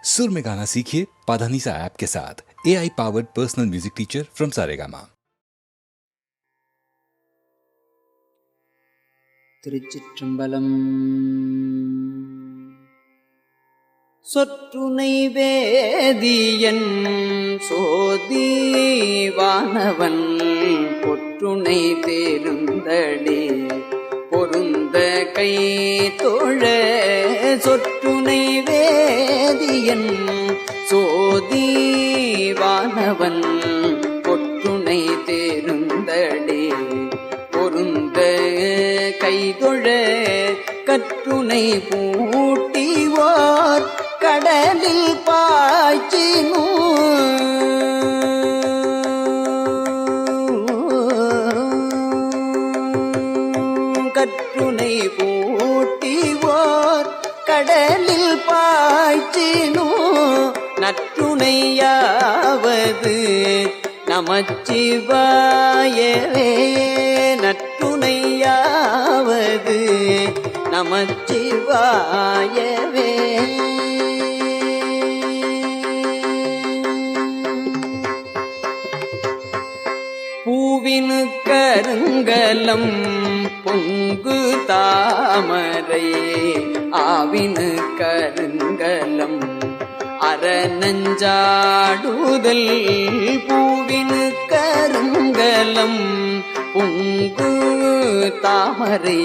सुर में गाना सीखिए पाधानीसा ऐप के साथ। AI powered personal music teacher from Saregama. திருச்சிற்றம்பலம். சொற்றுனை வேதியன் சோதிவானவன் பொற்றுனை தேருந்தடி பொருந்த கை தோழ. சொற்றுனை வேதியன் சோதிவானவன் பொற்றுனை தேருந்தடி பொருந்த கைதொழ. கற்றுனை பூட்டிவோர் கடலில் பாய்ச்சினோ கற்றுனை பூட்டிவோர் கடலில் பாய்ச்சினோ. நற்றுணையாவது நமச்சிவாயவே. நற்றுணையாவது நமச்சிவாயவே. பூவினு கருங்கலம் பொங்கு தாமரை ஆவினு கருங்கலம் அறநஞ்சாடுதல். பூவினு கருங்கலம் பொங்கு தாமரை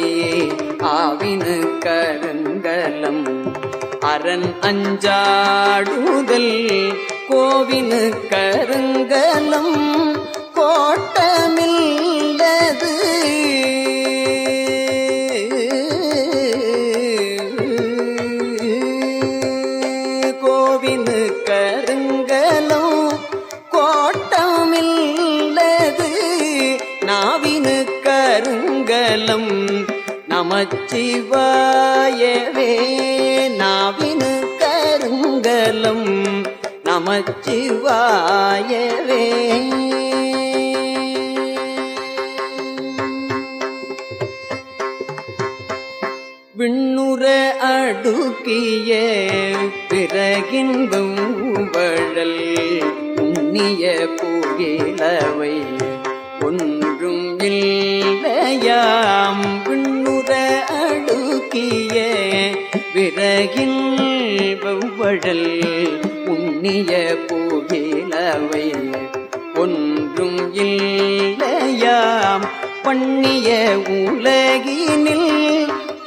ஆவினு கருங்கலம் அரண் அஞ்சாடுதல். கோவினு கருங்கலம் கோட்டமில்லது. கோவினு கருங்கலம் கோட்டமில்லது. நாவினு கருங்கலம் நமச்சிவாயவே. நாவினு கருங்கலம் நமச்சிவாயவே. விண்ணுற அடுக்கிய பிறகின்பம் வழல் உண்ணிய புகிழவை ஒன்றும் இல்லையாம். விண்ணுற அடுக்கிய விறகின் வழல் உண்ணிய புகிழவை ஒன்றும் இல்லையாம். பண்ணிய உலகினில்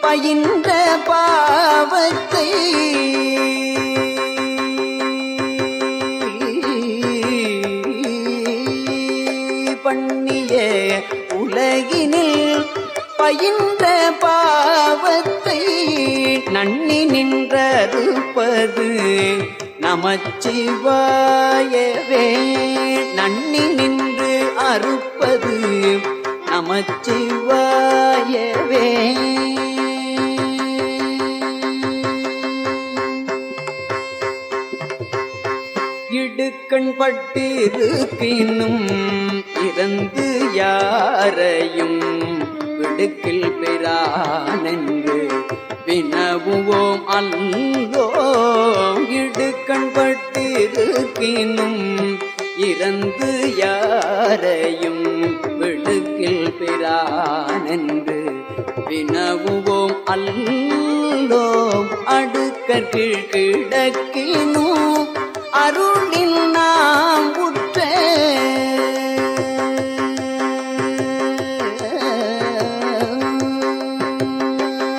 பயின்ற பாவத்தை பண்ணிய உலகினில் பயின்ற பாவத்தை நன்னி நின்றறுப்பது நமச்சிவாயவே. நன்னி நின்று அறுப்பது நமச்சிவாயவே. இடுக்கண் பட்டிருப்பினும் இறந்து யாரையும் விடுக்கில் பெறானென்று வினவுவோம் அல்லோ. இடுக்கண் பட்டிருப்பினும் இறந்து யாரையும் விடுக்கில் பெறானென்று வினவுவோம் அல்லோம். அடுக்கற்கீழ் கிடக்கினோ அருளில் நாம் உற்ற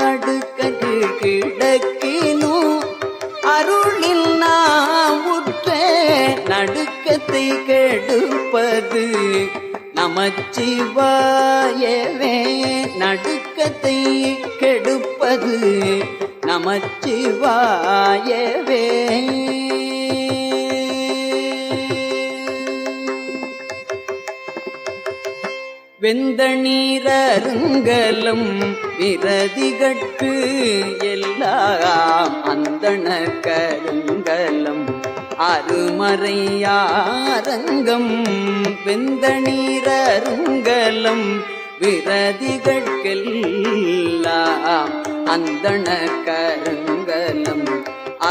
அடுக்கற்கீழ் கிடக்கினோ அருளில் நாம் உற்ற. நடுக்கத்தை கெடுப்பது நமச்சிவாயவே. நடுக்கத்தை கெடுப்பது நமச்சிவாயவே. வெந்த நீரருங்கலம் விரதிகட்கு எல்லாம் அந்தண கருங்கலம் அருமறையாரங்கம். வெந்த நீரருங்கலம் விரதிகட்கெல்லாம் அந்தண கருங்கலம்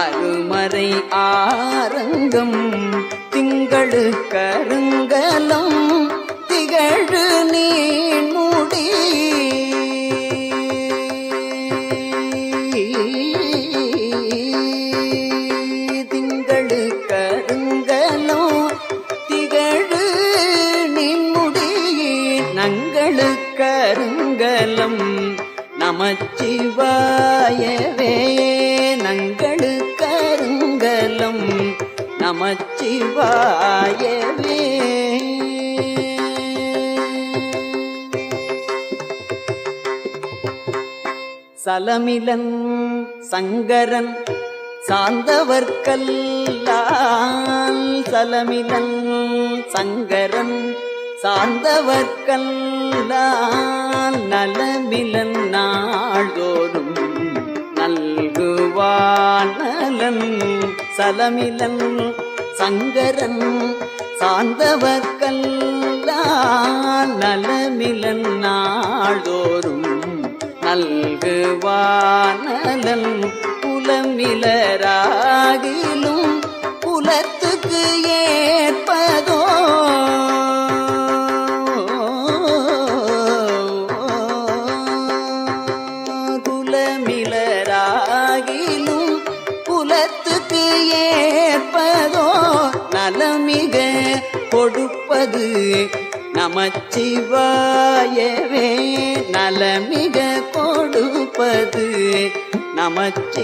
அருமறையாரங்கம் மறை ஆரங்கம் திங்களு கருங்கலம் திகழு நீமுடி திங்களு கருங்கலம் திகழு நீமுடி நங்களு கருங்கலம் நமச்சிவாயவே நங்களு கருங்கலம் நமச்சிவாயவே. சலமிலன் சங்கரன் சார்ந்தவர்க்கல்லால் சலமிலன் சங்கரன் சார்ந்தவர்க்கல்லால் நலமிலன் நாள்தோறும் நல்குவானலன் சலமிலன் சங்கரன் சார்ந்தவர்க்கல்லால் நலமிலன் நாள்தோறும் நல்குவானலன் புலமிலராகிலும் புலத்துக்கு ஏற்பதோ புலமிலராகிலும் புலத்துக்கு ஏற்பதோ நலமிக கொடுப்பது நமச்சிவாயவே நலமிக கொடுப்பது நமச்சிவாயவே.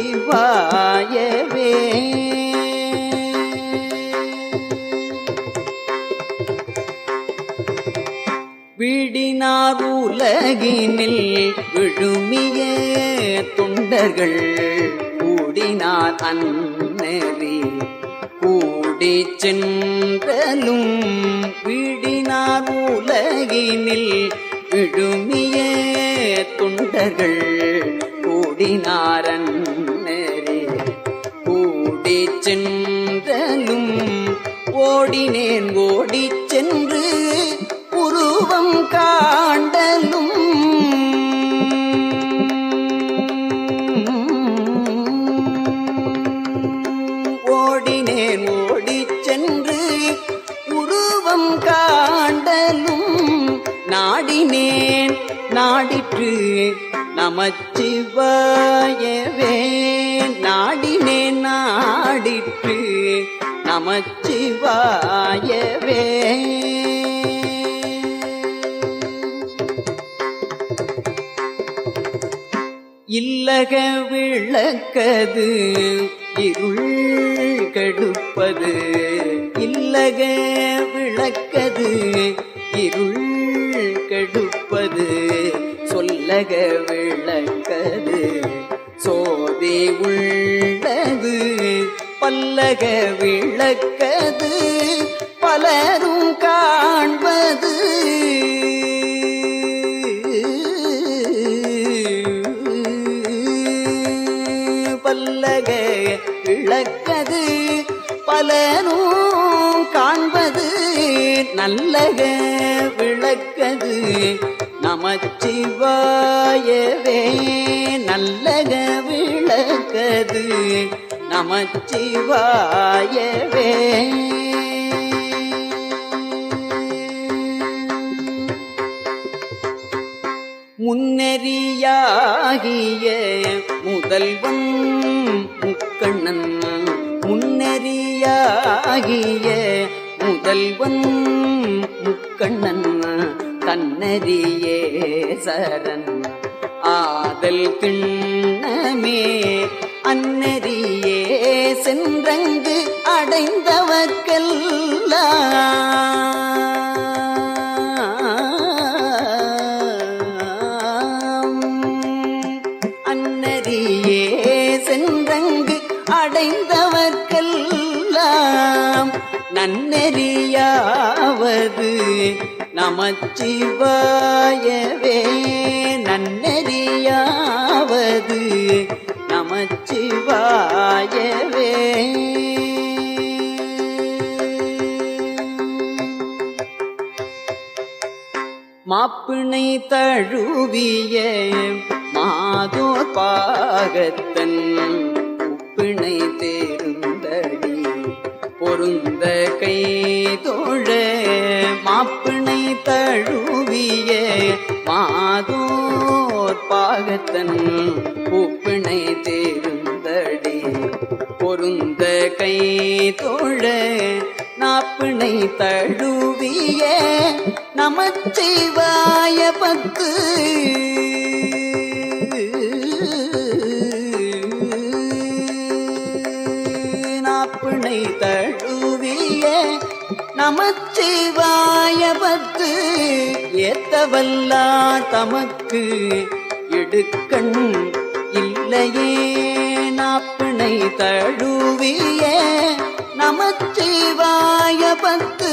வீடினார் உலகினில் விழுமிய தொண்டர்கள் கூடினார் அந்நெறி கூடி சென்றலும் வீடினார் உலகினில் விழுமிய தொண்டர்கள் கூடினார் அந்நெறி கூடி சென்றலும் ஓடினேன் ஓடிச் சென்று உருவம் காண்டலும் ஓடினேன் ஓடிச் சென்று உருவம் காண்டலும் நாடினேன் நாடிற்று நமச்சிவாயவே நாடினேன் நாடிற்று நமச்சிவாயவே. இல்லக விளக்கது இருள் கெடுப்பது இல்லக விளக்கது இருள் கெடுப்பது சொல்லக விளக்கது சோதி உள்ளது பல்லக விளக்கது பலரும் காண்பது பல்லக விளக்கது பலரும் காண்பது நல்லக விளக்கது நமச்சிவாயவே நல்லக விளக்கது நமச்சிவாயவே. முன்னெறியாகிய முதல்வன் முக்கண்ணன் முன்னெறியாகிய முதல்வன் முக்கண்ணன் தன்னறியே சரண் ஆதல் திண்ணமே அன்னறியே சென்றங்கு அடைந்தவர்க்கெல்லாம் அன்னறியே சென்றங்கு அடைந்தவர்க்கெல்லாம் நன்னெறியாவது நமச்சிவாயவே நன்னெறியாவது நமச்சிவாயவே. மாப்பிணை தழுவிய மாதோர் பாகத்தன் உப்பிணை தேரும் பொருந்த கை தோழ மாப்பிணை தழுவிய மாதோர் பாகத்தன் பூப்பிணை தேர்ந்தடி பொருந்த கை தோழ நாப்பிணை தழுவிய நமச்சிவாய பத்து நாப்பிணை தழுவிய நமச்சிவாய பத்து ஏத்தவல்லார் தமக்கு இடுக்கண் இல்லையே நாப்பிணை தழுவிய நமச்சிவாய பத்து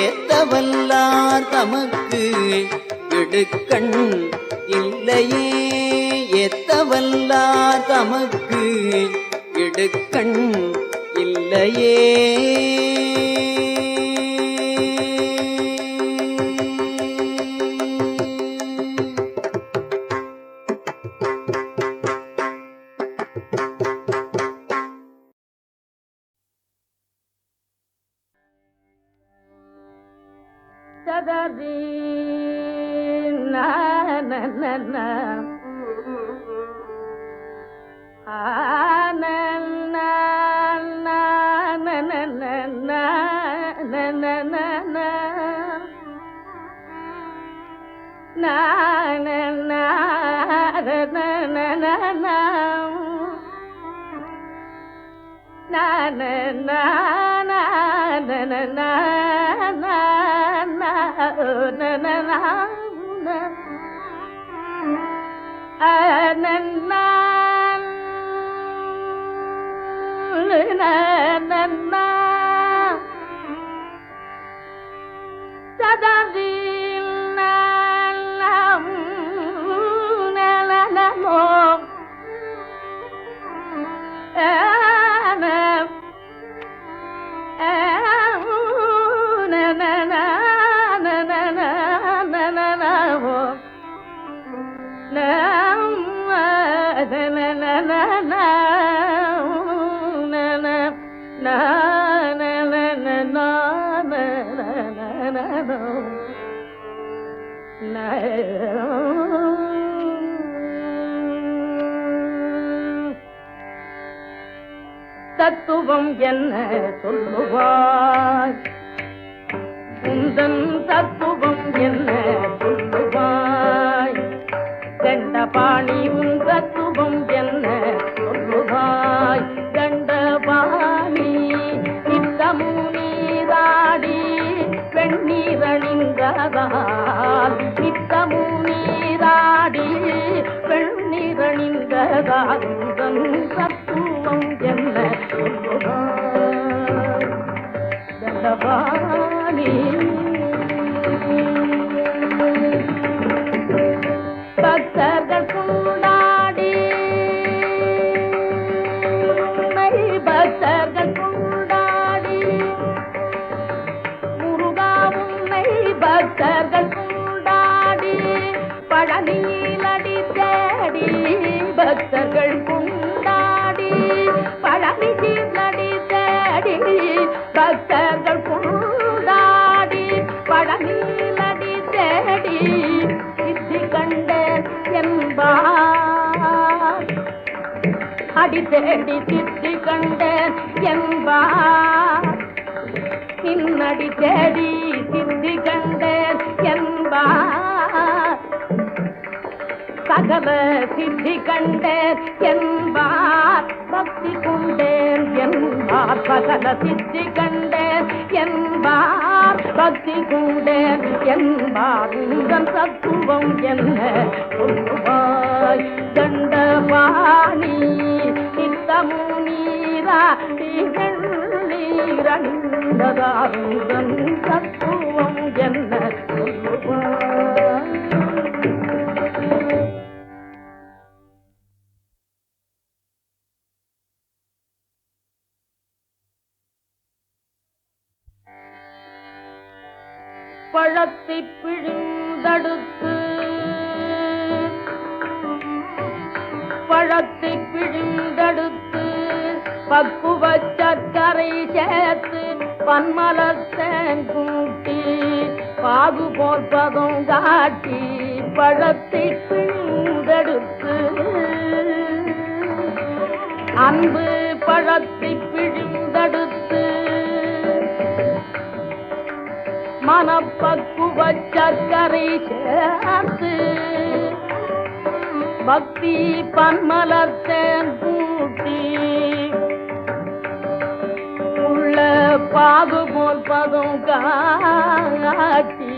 ஏத்தவல்லார் தமக்கு இடுக்கண் இல்லையே ஏத்தவல்லார் தமக்கு இடுக்கண் இல்லையே. சதரி நன தத்துவம் என்ன சொல்லுவாய் உந்தன் தத்துவம் என்ன சொல்லுவாய் கண்டபாணி உன் தத்துவம் என்ன சொல்லுவாய் கண்டபாணி நித்தமும் நீராடி வெண்ணீரணிந்ததால் நித்தமும் நீராடி வெண்ணீரணிந்ததால் உந்தன் தத்துவம் என்ன சொல்லுவாய் கண்டபாணி பக்தர்கள் கொண்டாடி பக்தர்கள் கொண்டாடி முருகா உன்னை பக்தர்கள் கொண்டாடி பழனியில் அடி தேடி பக்தர்கள் கொண்டாடி பழனியில் அடி தேடி பக்தர்கள் கொண்டாடி பழனியில் அடி தேடி சித்தி கண்டேன் என்பார் அடி தேடி சித்தி கண்டேன் என்பார் நின்னடி தேடி சித்தி கண்டேன் என்பார் சகல சித்தி கண்டேன் என்பார் பக்தி கொண்டேன் என்பார் சகல சித்தி கண்டேன் என்பார் பக்தி கொண்டேன் என்பார் உங்கள் தத்துவம் என்ன சொல்லுவாய் கண்டபாணி நித்தமும் நீராடி வெண்ணீரணிந்ததால் உங்கள் தத்துவம் என்ன சொல்லுவாய். பழத்தை பிழிந்தடுத்து பழத்தை பிழிந்தடுத்து பக்குவ சர்க்கரை கரை சேர்த்து பன்மலத்தேன் கூட்டி பாகு போற்பதும் காட்டி பழத்தை பிழிந்தெடுத்து அன்பு பழத்தை பிழிந்தெடுத்து மனப்பக்குவ சர்க்கரை சேர்த்து பக்தி பன்மலர்த்தேன் கூட்டி உள்ள பாகு போல் பதும் காட்டி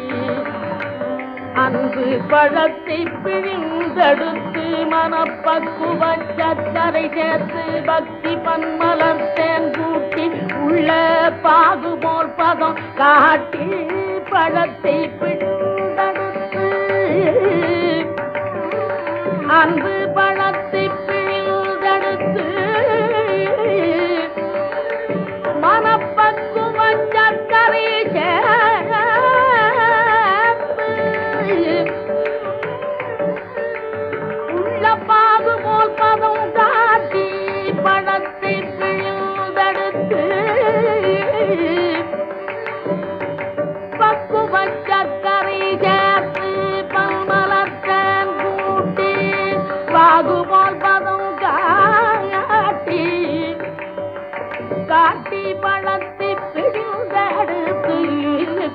அன்பு பழத்தை பிழிந்தெடுத்து மனப்பக்குவ சர்க்கரை சேர்த்து பக்தி பன்மலர்த்தேன் கூட்டி உள்ள பாகு போல் பதம் காட்டி பழத்தை பிழிந்தெடுத்து அன்பு பழத்தை பிழிந்தெடுத்து மனப்பக்குவ சர்க்கரை சேர்த்து உள்ள பாகு போல் பதம் காட்டி பழத்தை பிழிந்தெடுத்து பக்குவ சர்க்கரை சேர்த்து பல்மலர்த்தேன் கூட்டி பாகு போல் பதம் காட்டி காட்டி பழத்தை பிழிந்தெடுத்து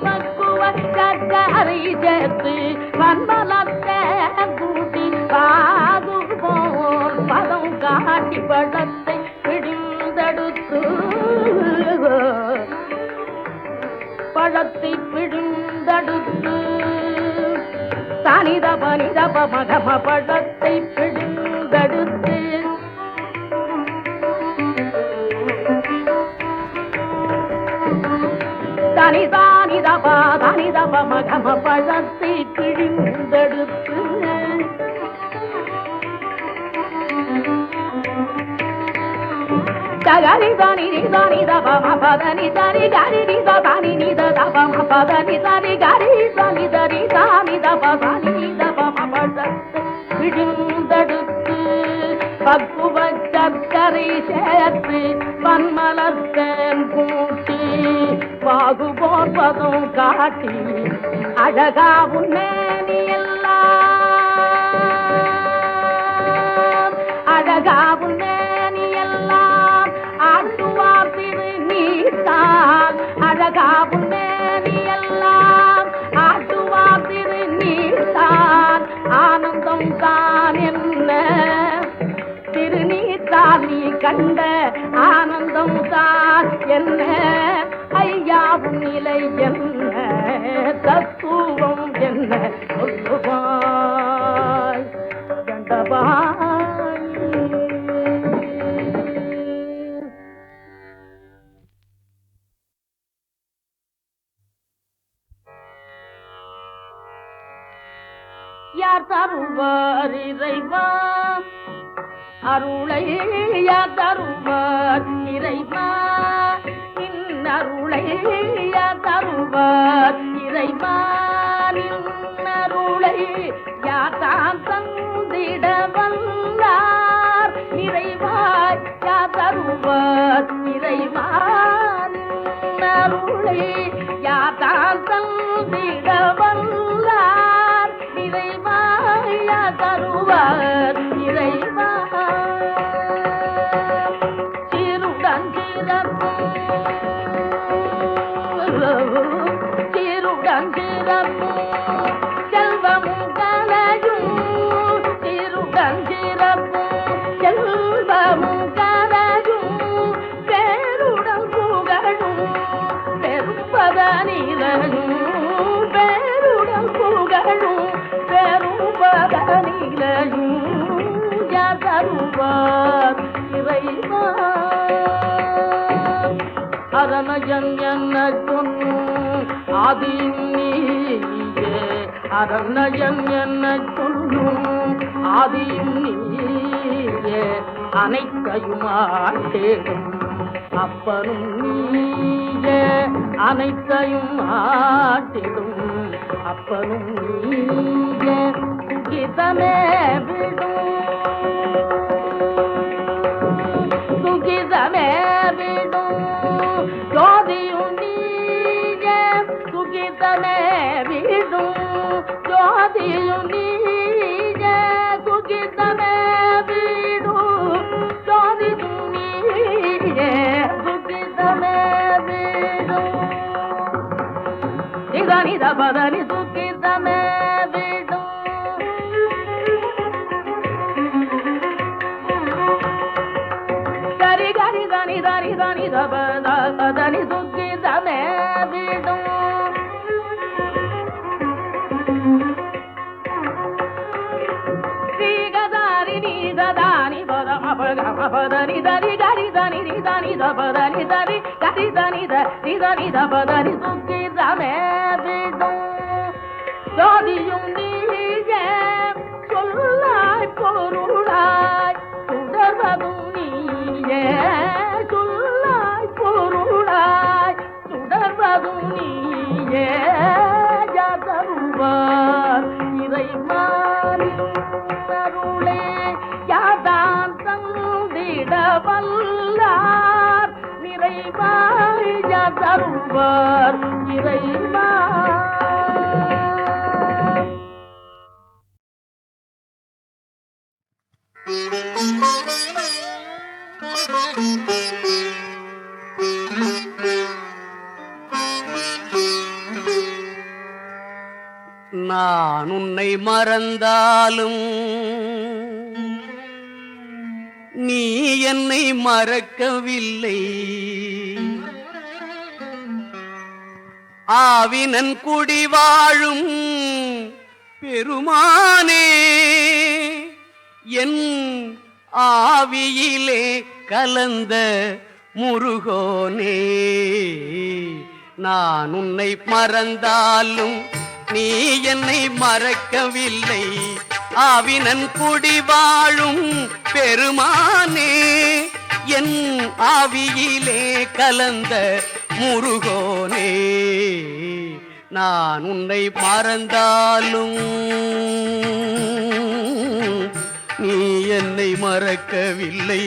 பக்குவ சர்க்கரை சேர்த்து பல்மலர்த்தேன் கூட்டி பாகு போல் பதம் காட்டி பழத்தை பிழிந்தெடுத்து பழத்தை பிழிந்தெடுத்து தனித பனிதப மகம பழத்தை பிழிந்தெடுத்து தனிதப மகம பழத்தை பிழிந்தெடுத்து தகரி தனி தனி தப மபதனி தனி கரி நித தனி நித தப மபதனி தனி கரி தனி தனி தனி தப தனி தப மபதத்தை பிழிந்தெடுத்து பக்குவ சர்க்கரை சேர்த்து பன்மலர்த்தேன் கூட்டி பாகு போற்பதும் காட்டி அழகா உன்னேனி எல்லாம் அழகா உன்னேனி எல்லாம் ஆட்டுவார் திரு நீத்தான் அழகா உன்னேனி எல்லாம் ஆட்டுவார் திரு நீத்தான் ஆனந்தம் தான் என்ன திருநீத்தான் நீ கண்ட ஆனந்தம் தான் என்ன ஐயாவும் நிலை என்ன தத்துவம் என்ன சொல்லுவாய் தண்டபாய் யார் தருவார் இறைவா அருளை யார் தருவார் இறைவா இன்னருளை யார் தருவார் இறைவா இன்னருளை யார் தான் தந்திட வந்தார் இறைவாய் யார் தருவார் இறைவா இன்னருளை யார் தான் தந்திட வந்தார் இறைவாய் யார் தருவார் இறைவா சீருடன் சிறப்பும் செல்வமும் கலையும் சீருடன் சிறப்பும் செல்வமும் கலையும் பேருடன் புகழும் பெரும்பதனிலையும் பேருடன் புகழும் பெரும்பதனிலையும் யார் தருவார் இறைவா அரணயன் என்ன சொன்னும் ஆதியும் நீயே அரணயன் என்ன சொல்லும் ஆதியும் நீயே அனைத்தையும் ஆட்டேடும் அப்பனும் நீயே அனைத்தையும் ஆட்டிடும் அப்பனும் நீயே சுகிதமே விடும் சுகிதமே விடும் ஜோதியும் நீயே சுகிதமே விடும் ஜோதியும் நீயே சுகிதமே விடும் ஜோதியும் நீயே சுகிதமே விடும் நித பதனி சுகிதமே விடும் சரி கரி தனி தனி தனி பதனி சுகிதமே விடும் ஸ்ரீகதாரி நீததானி பதமபதனி தரி கரி தனி தனி பதனி தரி கரி தனி தனி பதனி சுகிதமே விடும் ஜோதியும் நீயே சொல்லாய் பொருளாய் சுடர்வதும் நீயே சொல்லாய் பொருளாய் சுடர்வதும் நீயே யாதருவார் இறைமாறி அருளே யாதான் தந்திட வல்லார் நிறைவாய் யாதருவார் இறைமார் நான் உன்னை மறந்தாலும் நீ என்னை மறக்கவில்லை. ஆவினன் குடி வாழும் பெருமானே என் ஆவியிலே கலந்த முருகோனே, நான் உன்னை மறந்தாலும் நீ என்னை மறக்கவில்லை. ஆவினன் குடி வாழும் பெருமானே என் ஆவியிலே கலந்த முருகோனே, நான் உன்னை மறந்தாலும் நீ என்னை மறக்கவில்லை.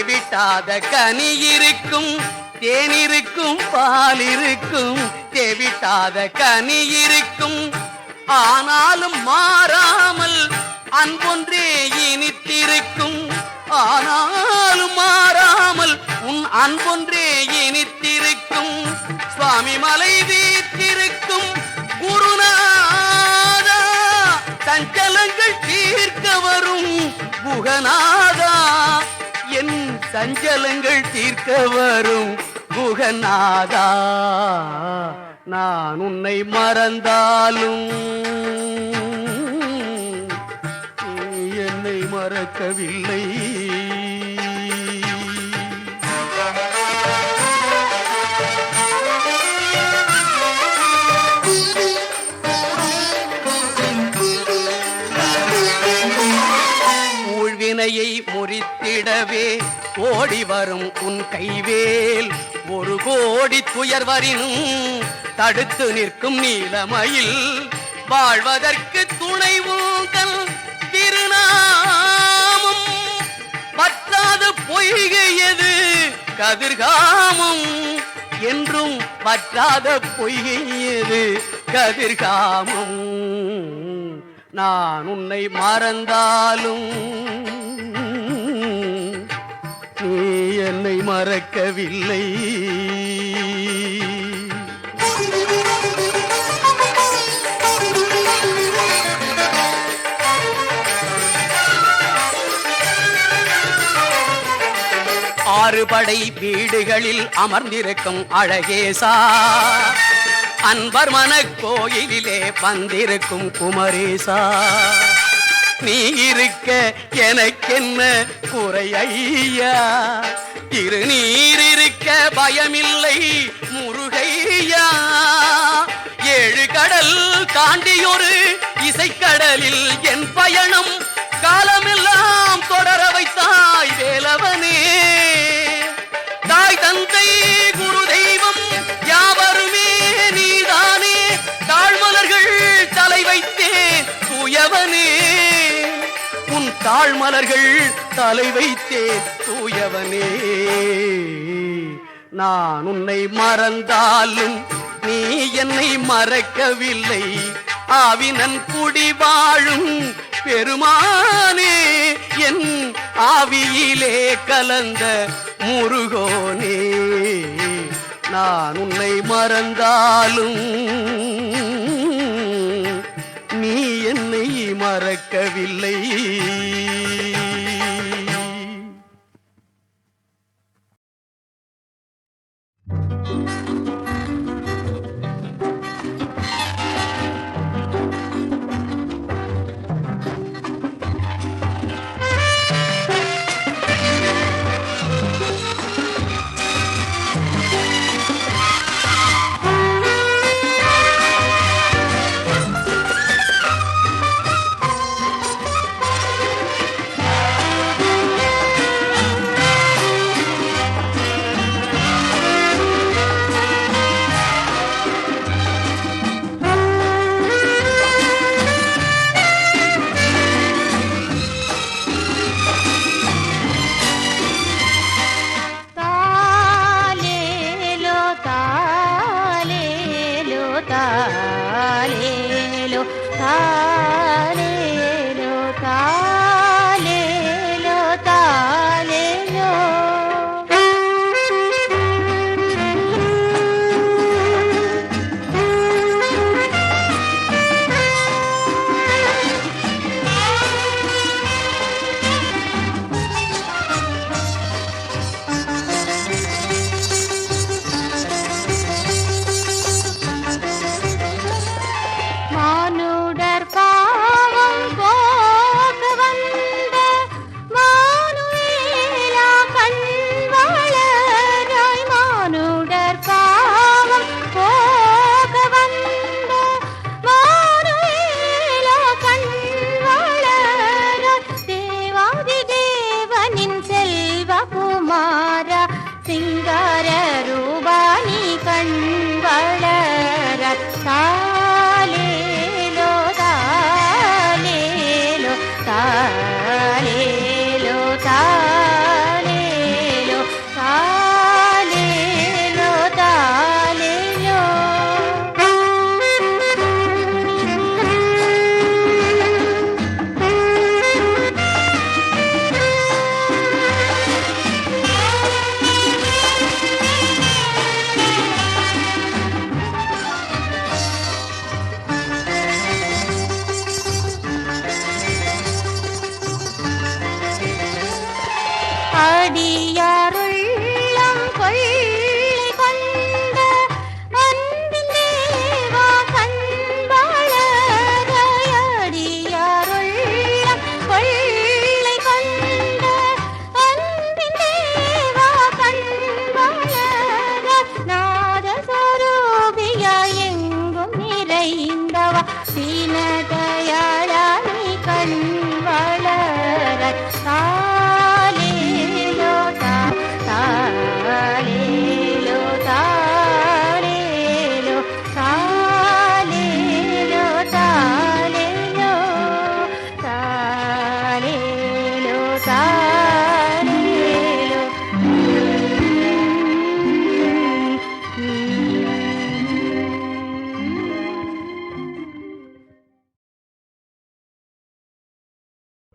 விட்டாத கனி இருக்கும், தேனிருக்கும், பால் இருக்கும், தேவிட்டாத கனி இருக்கும், ஆனாலும் மாறாமல் அன்பொன்றே இனித்திருக்கும், ஆனாலும் மாறாமல் உன் அன்பொன்றே இனித்திருக்கும். சுவாமி மலை வீற்றிருக்கும் குருநாதா, சஞ்சலங்கள் தீர்க்க வரும் குகநாதா, என் சஞ்சலங்கள் தீர்க்க வரும் குகநாதா, நான் உன்னை மறந்தாலும் நீ என்னை மறக்கவில்லை. ஊழ்வினையை முறித்திடவே ஓடி வரும் உன் கைவேல், ஒரு கோடி துயர்வரினும் தடுத்து நிற்கும் நீலமயில், வாழ்வதற்கு துணை உங்கள் திருநாமம், பற்றாத பொய்கையது கதிர்காமம், என்றும் பற்றாத பொய்கையது கதிர்காமம், நான் உன்னை மறந்தாலும் நீ என்னை மறக்கவில்லை. ஆறுபடை வீடுகளில் அமர்ந்திருக்கும் அழகேசா, அன்பர் மனக் கோயிலிலே வந்திருக்கும் குமரேசா, நீ இருக்க எனக்கென்ன குறை ஐயா, திருநீர் இருக்க பயமில்லை முருகையா, ஏழு கடல் தாண்டியொரு இசைக்கடலில் என் பயணம் காலமெல்லாம் தொடர வைத்தாய் வேலவனே. தாய் தந்தை குரு தெய்வம் யாவருமே நீதானே, தாழ்மலர்கள் தலை வைத்தேன் தூயவனே, உன் தாழ்மலர்கள் தலை வைத்தேன் தூயவனே. நான் உன்னை மறந்தாலும் நீ என்னை மறக்கவில்லை, ஆவினன் குடி வாழும் பெருமானே, என் ஆவியிலே கலந்த முருகோனே. நான் உன்னை மறந்தாலும் நீ என்னை மறக்கவில்லை.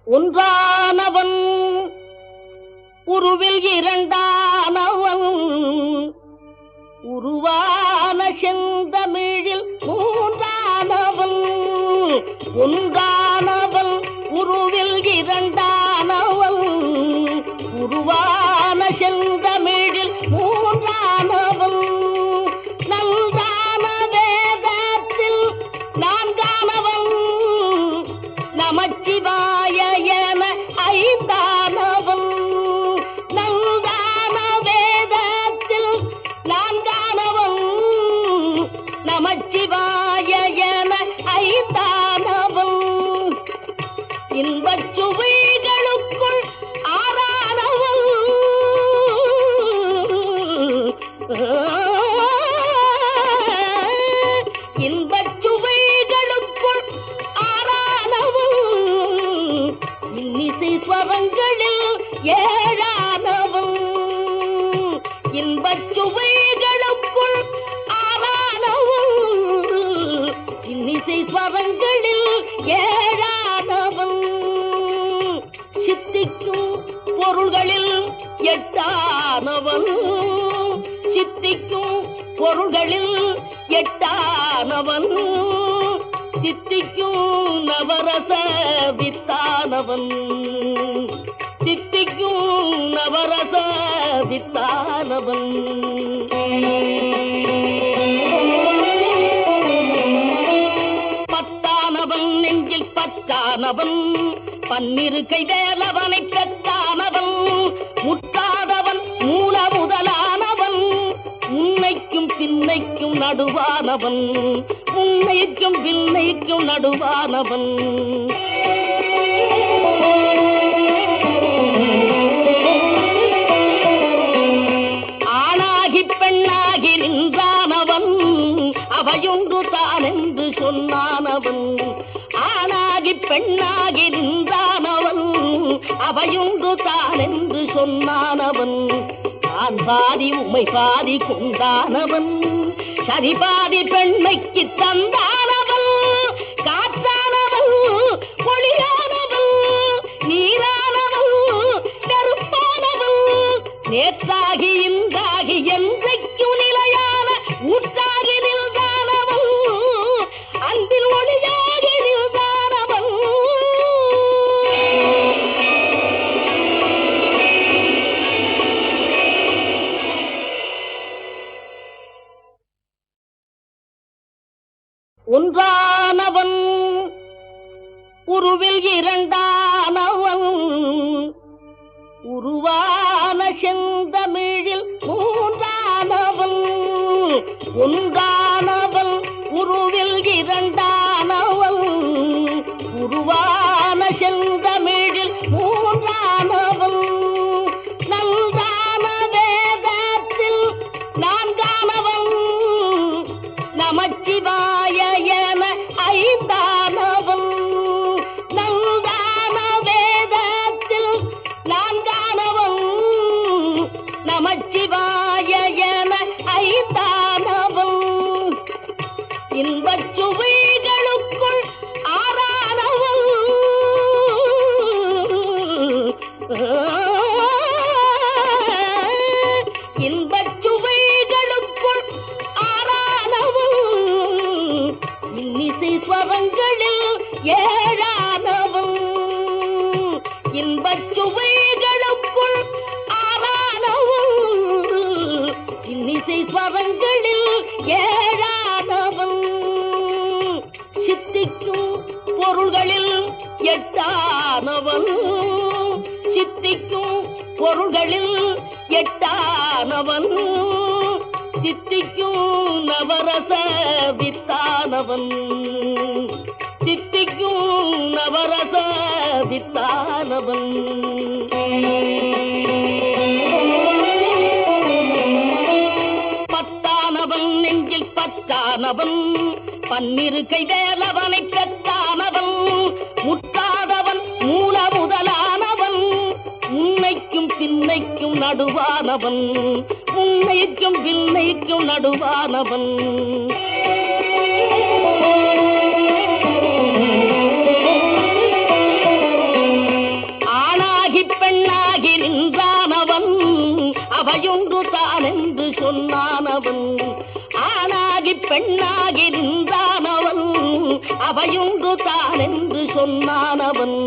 ஒன்றானவன் உருவில் இரண்டானவன், உருவான செந்தமிழில் மூன்றானவன். ஒன்றானவன் உருவில் இரண்டானவன், உருவான செந்தமிழில் மூன்றானவன். நல்தான வேதத்தில் நான்கானவன், நமச்சிவாய என ஐந்தானவன். நல்தான வேதத்தில் நான்கானவன், நமச்சிவாய ஏழானவன் இன்பச் சுவைகளுக்குள் ஆறானவன் இன்னிசை ஸ்வரங்களில் ஏழானவன் சித்திக்கும் பொருள்களில் எட்டானவன் சித்திக்கும் பொருள்களில் எட்டானவன் சித்திக்கும் நவரச வித்தானவன் சித்திக்கும் நவரச வித்தானவன் பத்தானவன் நெஞ்சில் பத்தானவன் பன்னிரு கை வேலவனை பெற்றானவன் முட்டாதவன் மூல முதலானவன் உன்னைக்கும் பின்னைக்கும் நடுவானவன் உன்னைக்கும் பின்னைக்கும் நடுவானவன் ஆணாகி பெண்ணாகி நின்றானவன் அவையொன்று தான் என்று சொன்னானவன் ஆணாகி பெண்ணாகி நின்றானவன் அவையொன்று தான் என்று சொன்னானவன் தான் பாதி உமை பாதி கொண்டானவன் சரி பாதி பெண்மைக்கு தந்தானவன் காற்றானவன் ஒளியானவன் நீரானவன் நெருப்பானவன் நேற்றாகி இன்றாகி என்றைக்கும் நிலையான ஊற்றாகி நின்றானவன் அன்பில் ஒளியாகி நின்றானவன் ஒன்றானவன் உருவில் இரண்டானவன் உருவான செந்தமிழில் மூன்றானவன் ஒன்றானவன் உருவில் இரண்டானவன் உருவான செந்தமிழில் மூன்றானவன் நல்தான வேதத்தில் நான்கானவன் நமச்சிவாய என ஐந்தானவன் நல்தான வேதத்தில் நான்கானவன் நமச்சிவாய என ஐந்தானவன் இன்பச் சுவைகளுக்குள் ஆறானவன் இன்பச் சுவைகளுக்குள் ஆறானவன் இன்னிசை ஸ்வரங்களில் ஏழானவன் இன்பச் சுவைகளுக்குள் ஆறானவன் இன்னிசை ஸ்வரங்களில் ஏழானவன் சித்திக்கும் பொருள்களில் எட்டானவன் சித்திக்கும் பொருள்களில் எட்டானவன் சித்திக்கும் நவரச வித்தானவன் சித்திக்கும் நவரச வித்தானவன் பத்தானவன் நெஞ்சில் பத்தானவன் பன்னிரு கை வேலவனை பெற்றானவன் முட்டாதவன் மூல முதலானவன் உன்னைக்கும் பின்னைக்கும் நடுவானவன் உன்னைக்கும் பின்னைக்கும் நடுவானவன் ஆணாகி பெண்ணாகி நின்றானவன் அவையொன்று தான் என்று சொன்னானவன் ஆணாகி பெண்ணாகி நின்றானவன் அவையொன்று தான் என்று சொன்னானவன்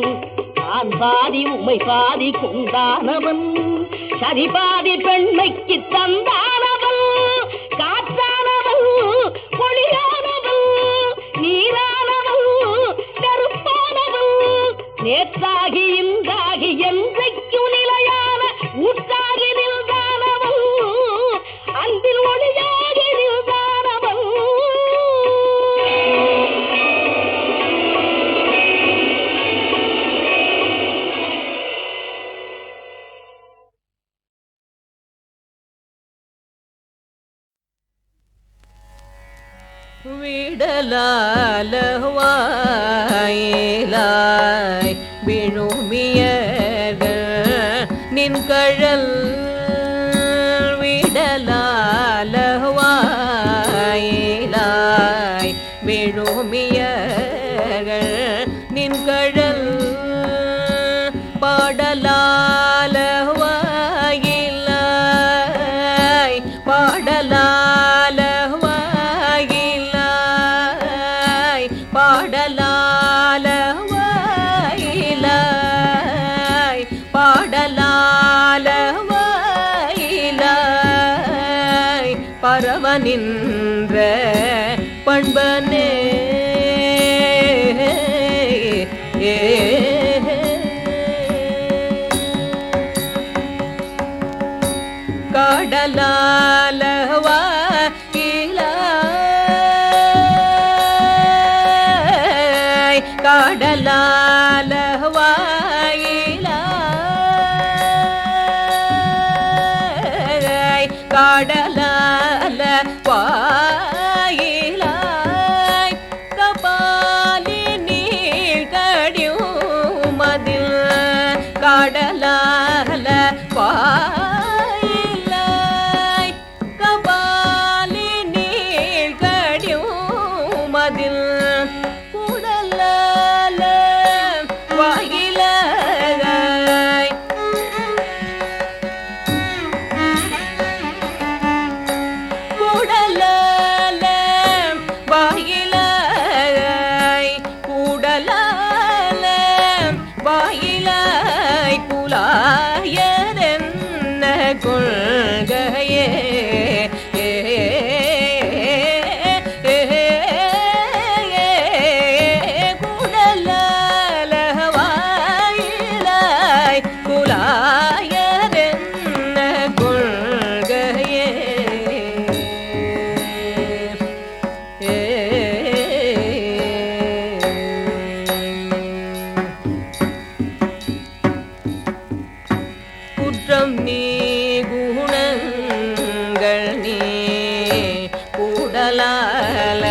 தான் பாதி உமை பாதி கொண்டானவன் சரி பாதி பெண்மைக்கு தந்தானவன் காற்றானவன் ஒளியானவன் நீரானவன் நெருப்பானவன் நேற்றாகி இன்றாகி என்றைக்கும் நிலையான ஊற்றாகி நின்றானவன் அன்பில் ஒளியாகி நின்றானவன் விடலாலவாயிலாய் விழுமியர்கள் கோமியர்கள் நின்கழல் பாடலால வாயிலாய் பாடலால வாயிலாய் பாடலால வாயிலாய் பாடலால வாயிலாய் பரவ நின்ற பண்பனே கடலால வாயிலாய் கடலால வாயிலாய் கடலால வாயிலாய் கபாலி நீர் கடியும் மதில் கடலால வாயிலாய் கபாலி நீர் கடியும் மதில் குடலால வாயிலாய் கூடலால வாயிலாய் கூடலால வாயிலாய் குலாயதென்ன கொள்கையே கூடலால வாயிலாய் குலாயதென்ன கொள்கையே குற்றம் நீ குணங்கள் நீ கூடலால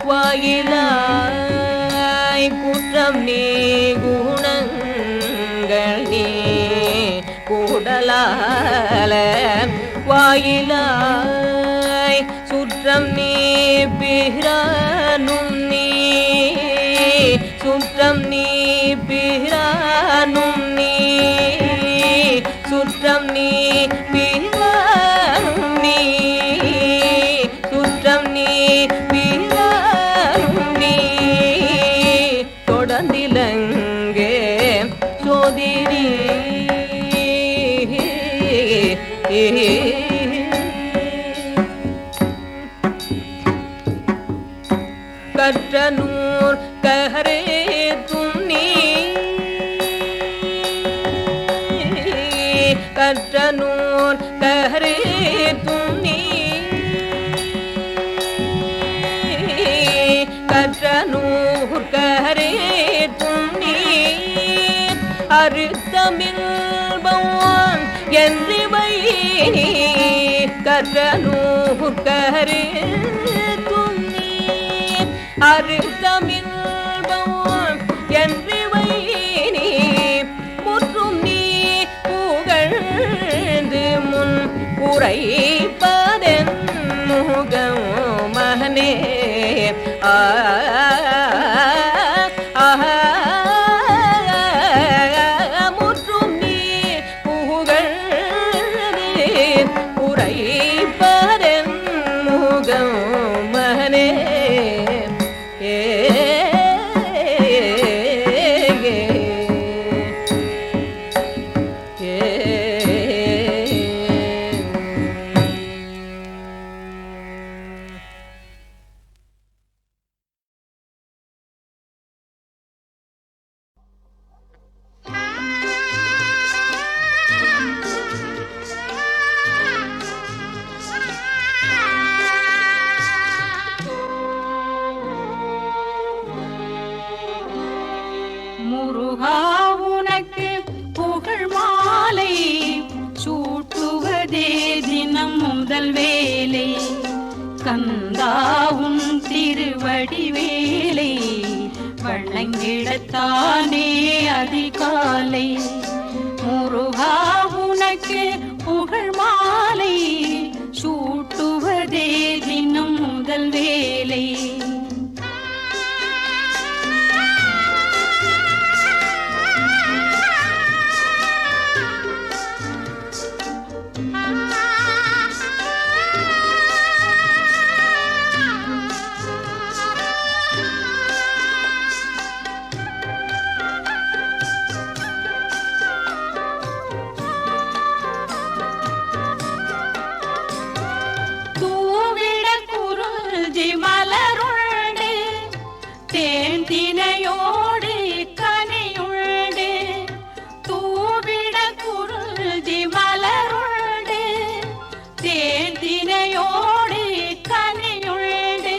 வாயிலாய் குற்றம் நீ குணங்கள் நீ கூடலால வாயிலாய் சுற்றம் நீ பிரானும் நீ சுற்றம் நீ பிரானும் நீ சுற்றம் நீ பிரானும் நீ சுற்றம் நீ பிரானும் நீ தொடர்ந்திலங்கே சோதிரி கற்றனூர் கரே துண்ணி கற்றனூர் கரே துண்ணி கற்றனூர் கரே துண்ணி அறுத்தமிழ்பவன் என்றிவை கற்றனூர் கரே துண்ணி அறுத்தமிழ்பவன் என்றிவை முற்றும் நீ புகழ்ந்து முன் உரைப்பதென் முகம் மகனே முற்றும் நீ புகழ்ந்து உரைப்பதென் முகம் மகனே முருகா உனக்கு புகழ் மாலை சூட்டுவதே தினம் முதல் வேலை கந்தாவும் திருவடி வேலை வணங்கிடத்தானே அதிகாலை முருகா உனக்கு புகழ் மாலை சூட்டுவதே தினம் முதல் வேலை தினையோடு கனியுண்டு தூவிட குருதி மலருண்டு தினையோடு கனியுண்டு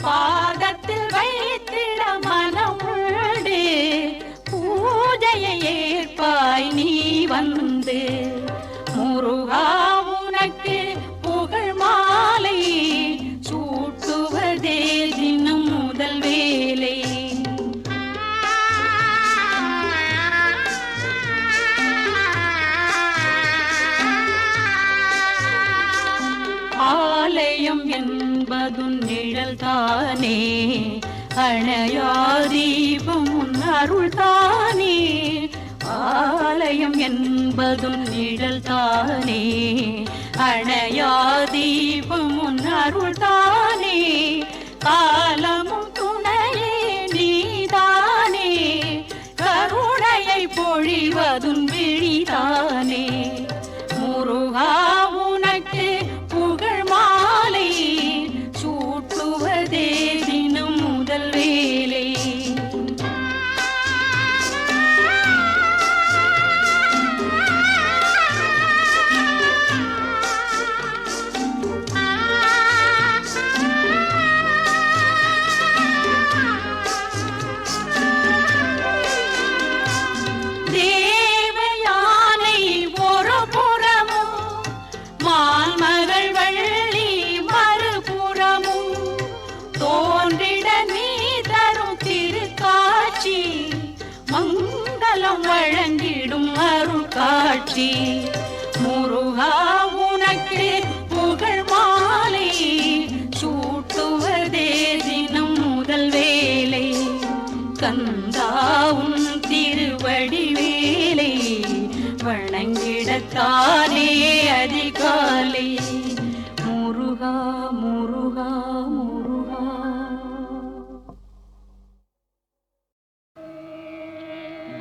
பாதத்தில் வைத்திட மனமுண்டு பூஜையை ஏற்பாய் நீ வந்து முருகா உனக்கு புகழ் மாலை சூட்டுவதே தினம் முதல் வேலை. ஆலயம் என்பதும் நிழல் தானே அணையா தீபம் அருள் தானே ஆலயம் என்பதும் நிழல் தானே அணையா தீபம் அருள் தானே காலமும் துணையே நீதானே கருணையை பொழிவதும் விழிதானே முருகா உனக்கு புகழ் மாலை சூட்டுவதே தினம் முதல் வேலை. மங்களம் வழங்கிடும் அருள் காட்சி முருகா உனக்கு புகழ் மாலை சூட்டுவதே தினம் முதல் வேலை. கந்தாவும் திருவடி வேலை வணங்கிடத்தானே அதிகாலை முருகா முருகா முருகா.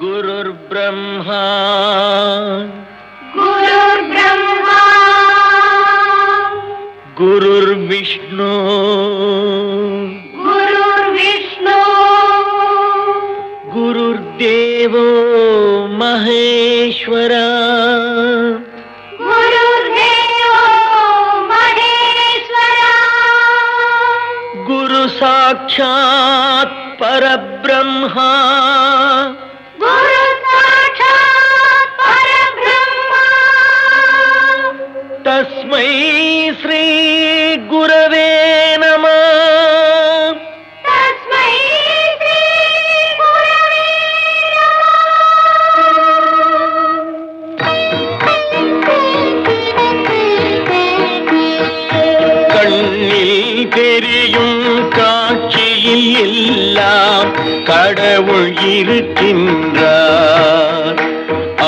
गुरुर्ब्रह्मा गुरुर्ब्रह्मा गुरुर्विष्णु गुरुर्विष्णु गुरुर्देवो महेश्वरा गुरुर्देवो महेश्वरा गुरु साक्षात् परब्रह्मा गुरु साक्षात् परब्रह्मा तस्मै श्री गुरवे नमः. तस्मै श्री गुरवे नमः. கண்ணில் தெரியும் காட்சியில் எல்லாம் கடவுள் இருக்கின்றார்.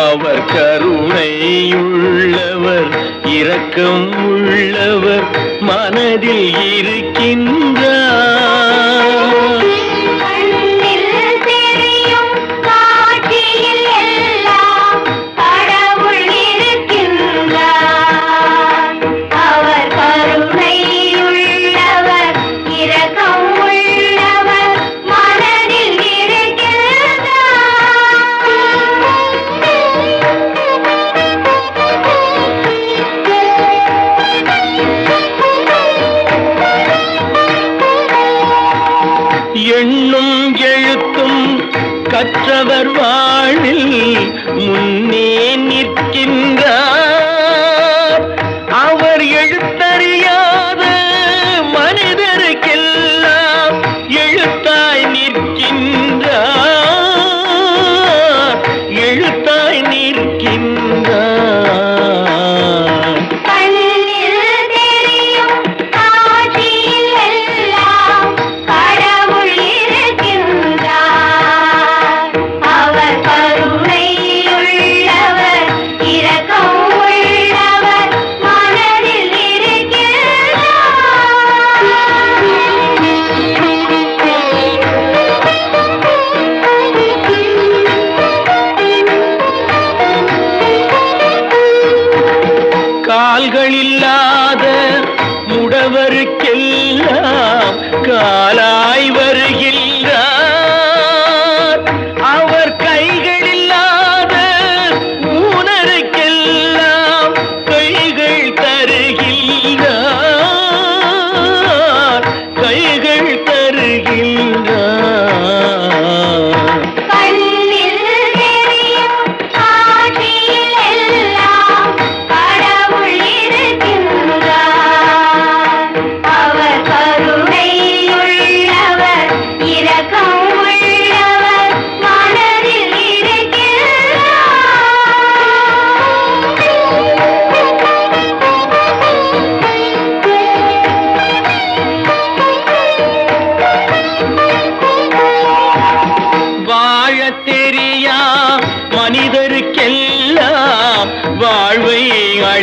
அவர் கருணையுள்ளவர் இரக்கம் உள்ளவர் மனதில் இருக்கின்றார். கண்ணில் தெரியும் காட்சியில் எல்லாம் கடவுள் இருக்கின்றார். அவர் கருணையுள்ளவர் இரக்கம் உள்ளவர் மனதில் எண்ணும் எழுத்தும் கற்றவர் வாழ்வில் முன்னே நிற்கின்றார். அவர் எழுத்தறியாத மனிதருக்கெல்லாம் எழுத்தாய் நிற்கின்றார். எழுத்தாய் நிற்கின்றார். கண்ணில் தெரியும் காட்சியில் எல்லாம் கடவுள் இருக்கின்றார். அவர் கருணையுள்ளவர் இரக்கம்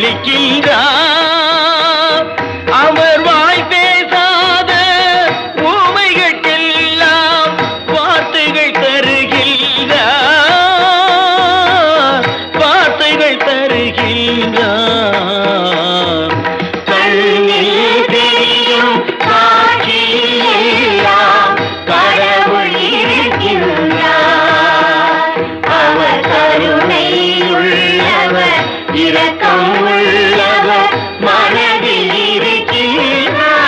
அளிக்கின்றார். அவர் வாய் பேசாத ஊமைகளுக்கெல்லாம் வார்த்தைகள் தருகின்றார், வார்த்தைகள் தருகின்றார். கண்ணில் தெரியும் காட்சியில் எல்லாம் கடவுள் இருக்கின்றார். அவர் கருணை உள்ளவர், இரக்கம் உள்ளவர், மனதில் இருக்கின்றார்.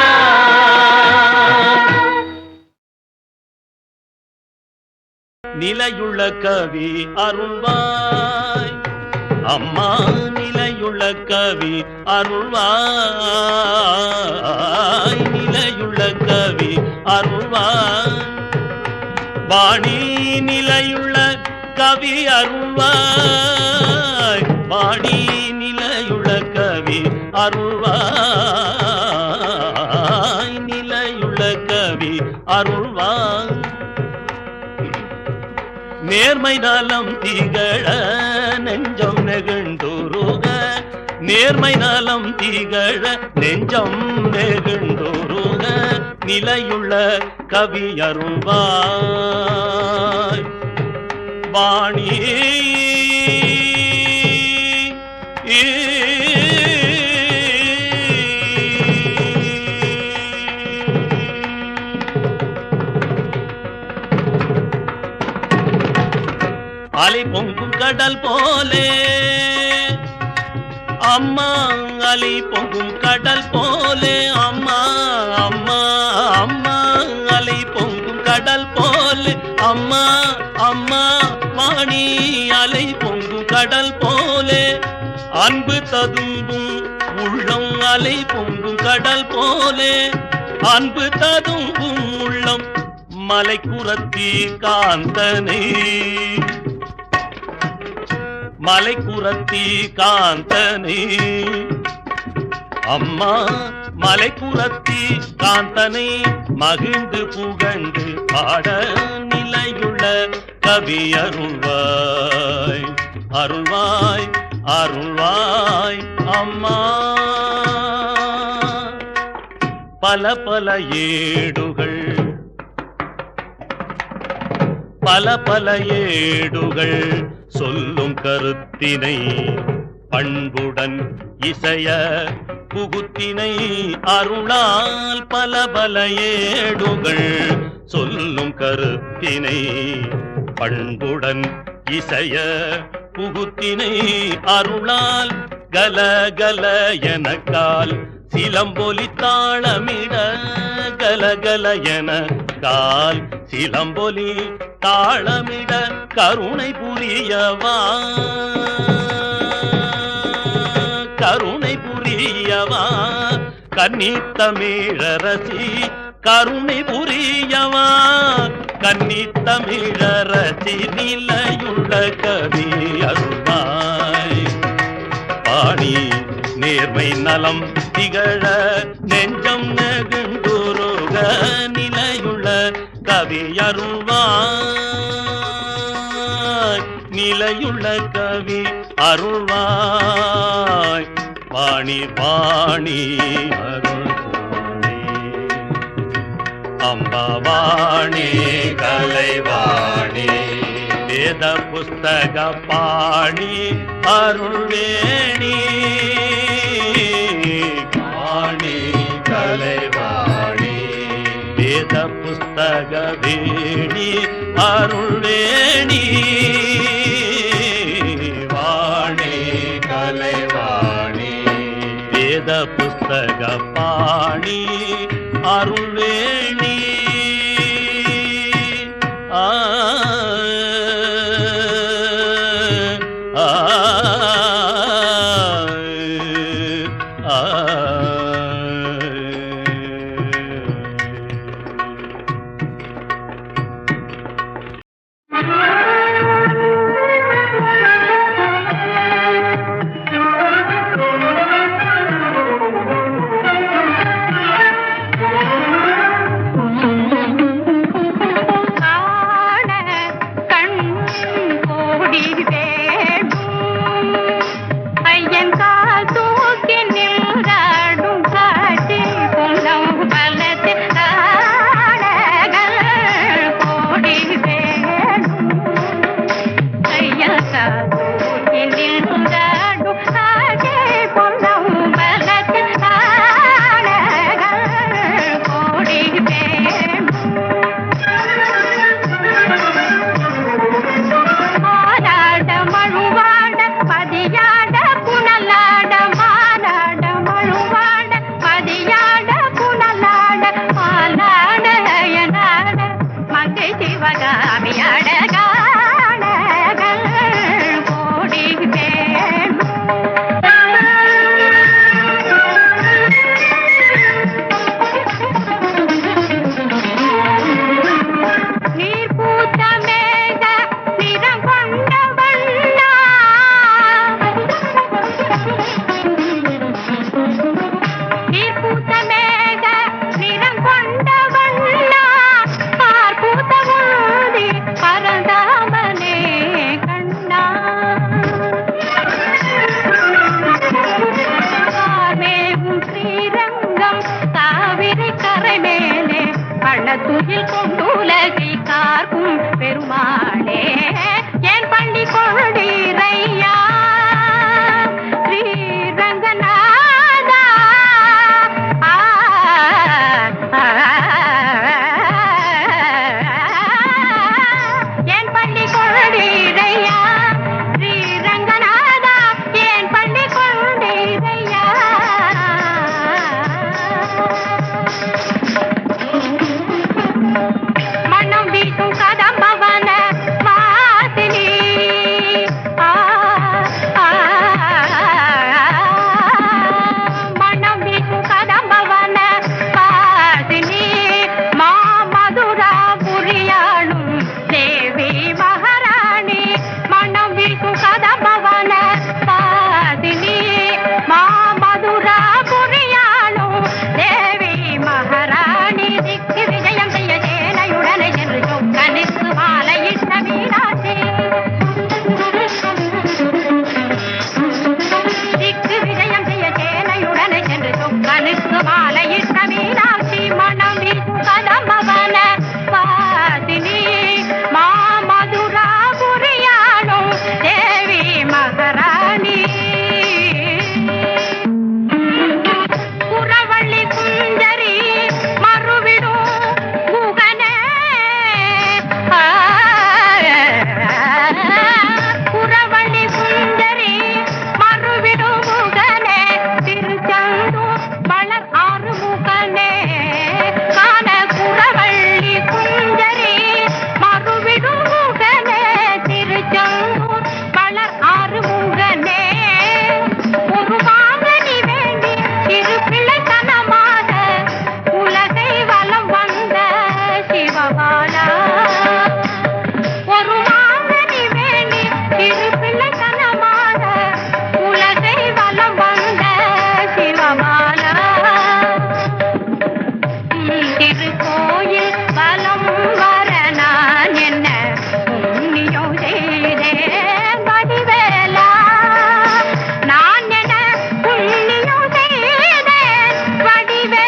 நிலையுள்ள கவி அருள்வாய் அம்மா, நிலையுள்ள கவி அருள்வாய், நிலையுள்ள கவி அருள்வாய். வாணி நிலையுள்ள கவி அருள்வாய், வாணி நிலையுள்ள கவி அருள்வாய், நிலையுள்ள கவி அருள்வாய். நேர்மை நலம் திகழ நெஞ்சம் நெகிழ்ந்துருக, நேர்மை நலம் திகழ நெஞ்சம் நெகிழ்ந்துருக, நிலையுள்ள கவி அருள்வாய். வாணி அலை பொங்கும் கடல் போலே அம்மா, அலை பொங்கும் கடல் போலே அம்மா, அம்மா, அம்மா, அலை பொங்கும் கடல் போலே அம்மா, அம்மா. வாணி அலை பொங்கும் கடல் போலே அன்பு ததும்பும் உள்ளம், அலை பொங்கும் கடல் போலே அன்பு ததும்பும் உள்ளம். மலை குரத்தி காந்தனை, மலை குரத்தி காந்தனை அம்மா, மலை குரத்தி காந்தனை மகிழ்ந்து புகழ்ந்து பாட நிலையுள்ள கவி அருள்வாய், அருள்வாய், அருள்வாய் அம்மா. பல பல ஏடுகள், பல பல ஏடுகள் சொல்லும் கருத்தினை பண்புடன் இசைய புகுத்தினை அருளால். பல பல ஏடுகள் சொல்லும் கருத்தினை பண்புடன் இசைய புகுத்தினை அருளால். கல கல எனக்கால் சிலம்பொலி தாளமிட, கல கல என கால் சிலம்பொலி தாளமிட கருணை புரியவா, கருணை புரியவா. கன்னி தமிழரசி கருணை புரியவா, கன்னி தமிழரசி நிலையுள்ள கவி அருள்வாய். பாணி நேர்மை நலம் திகழ நெஞ்சம் நெகுந்துருக, நிலையுள்ள கவி அருள்வாய், நிலையுள்ள கவி அருள்வாய். வாணி வாணி அருள்வாணி அம்பா, வாணி கலைவாணி வேத புஸ்தக பாணி அருள்வேணி. வாணி கலைவாணி வேத புஸ்தக வேணி அருள்வேணி. வாணி கலைவாணி வேத புஸ்தக பாணி அருள்வேணி. ஆ துயில் கொண்டுலகை காக்கும் பெருமாளே என் பள்ளி கொண்டீரையா ஸ்ரீரங்கநாதா என் பள்ளி கொண்டீரையா ஸ்ரீரங்கநாதா என் பள்ளி கொண்டீரையா மனம் வீசும் கதம்பவன வாசினி மனம் வீசும் கதம்பவன வாசினி மா மதுரா புரியாளும் தேவி மகாராணி மனம் வீசும் கதம்பவன வாசினி மா மதுரா புரியாளும் தேவி மகாராணி திக்கு விஜயம் செய்ய சேனையுடனே சென்று சொக்கனுக்கு மாலையிட்ட மீனாட்சி திக்கு விஜயம் செய்ய சேனையுடனே சென்று சொக்கனுக்கு மாலையிட்ட மீனாட்சி மனம் வீசும் கதம்பவன வாசினி மா மதுரா புரியாளும் தேவி மகாராணி புறவள்ளி குஞ்சரி மறுவிடும் குகனே புறவள்ளி குஞ்சரி மறுவிடும் குகனே திருச்செந்தூர் வளர் ஆறுமுகனே காண புறவள்ளி குஞ்சரி மறுவிடும் குகனே திருச்செந்தூர் வளர் ஆறுமுகனே ஒரு வாங்கனி வேண்டி இரு பிள்ளைத்தனமாக உலகை வலம் வந்த சிவபாலா ஒரு வாங்கனி வேண்டி இரு பிள்ளைத்தனமாக உலகை வலம் வந்த சிவபாலா திருக்கோயில் வலம் வர நான் என்ன புண்ணியம் செய்தேன் வடிவேலா நான் என்ன புண்ணியம் செய்தேன் வடிவேலா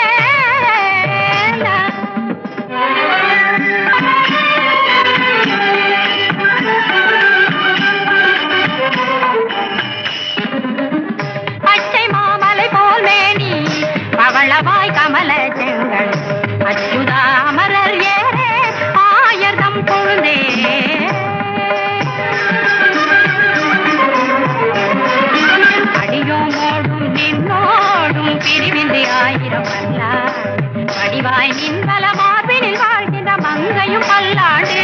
பச்சை மாமலை போல் மேனி பவளவாய் கமல செங்கல் அச்சுதா அமரர் ஏரே ஆயர்தம் பொழுதே அடியோமோடும் நின்னோடும் பிரிவிந்து ஆயிரம் வல்லார் வடிவாய் நின்வல மார்பினில் வாழ்கின்ற மங்கையும் பல்லாண்டு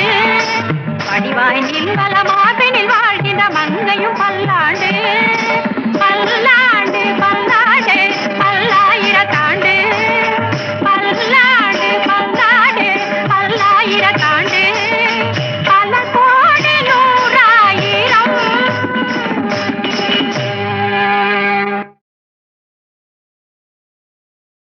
வடிவாய் நின்வல மார்பினில் வாழ்கின்ற மங்கையும் பல்லாண்டு பல்லாண்டு